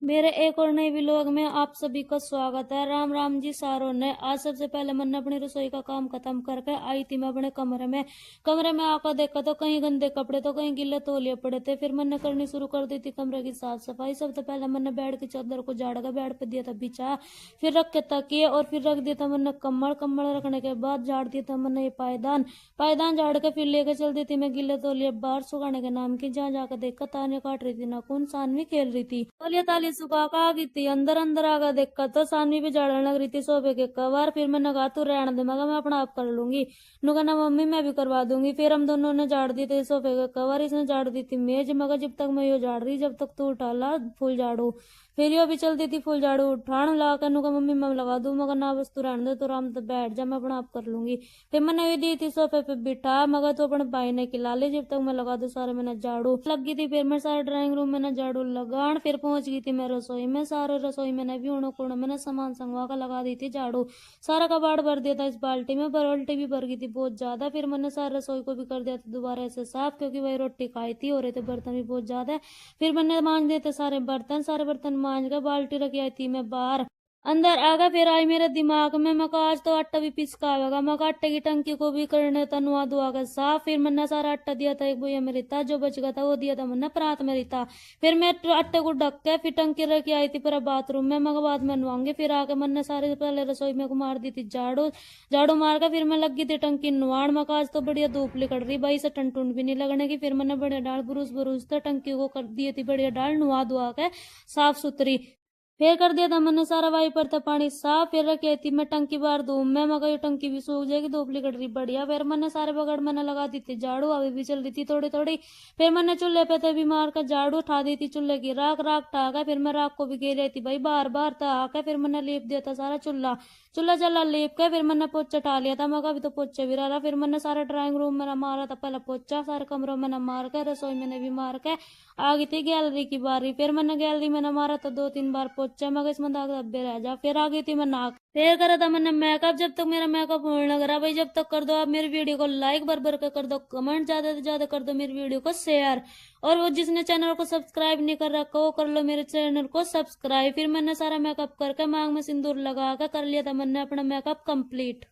मेरे एक और नए व्लॉग में आप सभी का स्वागत है। राम राम जी सारों ने। आज सबसे पहले मैंने अपनी रसोई का काम खत्म करके आई थी मैं अपने कमरे में आकर देखा तो कहीं गंदे कपड़े तो कहीं गिले तौलिए पड़े थे। फिर मैंने करनी शुरू कर दी थी कमरे की साफ सफाई। सबसे पहले मैंने बेड की चादर को झाड़ कर बेड पे दिया था बिछा, फिर रख के तकिए और फिर रख दिया था मैंने कम्बल रखने के बाद झाड़ दिया था मैंने ये पायदान पायदान झाड़ के फिर लेकर चल दी थी मैं गिले तौलिए बाहर सुखाने के नाम की। जहाँ जाकर देखकर तानिया काट रही थी नाखून, सानवी खेल रही थी। तौलिया ताली सुखा के आ गई थी, अंदर अंदर आकर देखा तो सानवी भी झाड़ने लग रही थी सोफे के कवर। फिर मैंने कहा तू रहने दे, मैं अपना आप कर लूंगी। नु कहना मम्मी मैं भी करवा दूंगी। फिर हम दोनों ने झाड़ दी थी सोफे के कवर, इसने झाड़ दी थी मेज। मगर जब तक मैं ये झाड़ रही जब तक तू उठा ला फूल झाड़ू। फिर यो भी चलती थी फूल झाड़ू उठान ला कर। नु कहा मम्मी मैं लगा दूं, मगर ना बस तू रहने दे, तो आराम से बैठ जा, मैं अपना आप कर लूंगी। फिर मैंने ये दी थी सोफे पे बिठा, मगर तो अपने भाई ने खिला ली जब तक मैं लगा दूं सारे मैंने झाड़ू लग गई थी। फिर मैं सारे ड्राइंग रूम में झाड़ू लगान, फिर पहुंच गई थी मैं रसोई में। सारे रसोई में भी उड़ो कुड़ो मैंने सामान संगवा कर लगा दी थी झाड़ू। सारा कबाड़ भर दिया था इस बाल्टी में, बाल्टी भी भर गई थी बहुत ज्यादा। फिर मैंने सारे रसोई को भी कर दिया था दोबारा ऐसे साफ, क्योंकि वही रोटी खाई थी, हो रहे थे बर्तन भी बहुत ज्यादा। फिर मैंने मांज दिए थे सारे बर्तन मांज कर बाल्टी रखी आई थी मैं बाहर। अंदर आ गया फिर आई मेरे दिमाग में, मैं कहा आज तो आटा भी पिसका आवेगा। मैं कहा आटे की टंकी को भी करने था नुआ धुआ कर साफ। फिर मैंने सारा आटा दिया था एक भैया में रिता, जो बच गया था वो दिया था मैंने प्रात में रिता। फिर मैं आटे को ढक के फिर टंकी रखी आई थी पूरा बाथरूम में, मगर बाद में नुआऊंगी। फिर आके मैंने सारे पहले रसोई में को मार दी थी झाड़ू झाड़ू मार कर फिर मैं लगी थी टंकी नुआण। मैं कहा आज तो बढ़िया धूप निकल रही भाई, से टन टुन भी नहीं लगने की। फिर मैंने बढ़िया डाल बुरुस तो टंकी को कर दिए थी बढ़िया डाल नुआ धुआ के साफ सुथरी। फिर कर दिया था मैंने सारा वाइपर था पानी साफ। फिर रखी थी मैं टंकी बाहर धूप में, मगर ये टंकी भी सूख जाएगी, धूप निकल रही बढ़िया। फिर मैंने सारे बगड़ मैंने लगा दी थी झाड़ू, अभी भी चल रही थी थोड़ी थोड़ी। फिर मैंने चूल्हे पे थे भी मार कर झाड़ू उठा दी थी चूल्हे की राख राख ठाक है। फिर मैं राख को भी गे रही थी भाई बार बार था आकर। फिर मैंने लेप दिया था सारा चूल्हा चूल्हा चला लेप के। फिर मैंने पोचा उठा लिया था, मगर अभी तो पोचा भी रहा। फिर मैंने सारे ड्राइंग रूम में मारा था पहले पोचा, सारे कमरों में मार के, रसोई में भी मार के आ गई थी गैलरी की बारी। फिर मैंने गैलरी में मारा था 2-3 बार पोचा, मगर इसमें दाग धब्बे रह जा। फिर आ गई थी मैं नाक, फिर करा था मैंने मेकअप। जब तक मेरा मेकअप होने लग रहा भाई, जब तक कर दो आप मेरी वीडियो को लाइक भर कर दो, कमेंट ज्यादा से ज्यादा कर दो, मेरी वीडियो को शेयर। और वो जिसने चैनल को सब्सक्राइब नहीं कर रखा वो कर लो मेरे चैनल को सब्सक्राइब। फिर मैंने सारा मेकअप करके मांग में सिंदूर लगा कर लिया था मैंने अपना मेकअप कंप्लीट।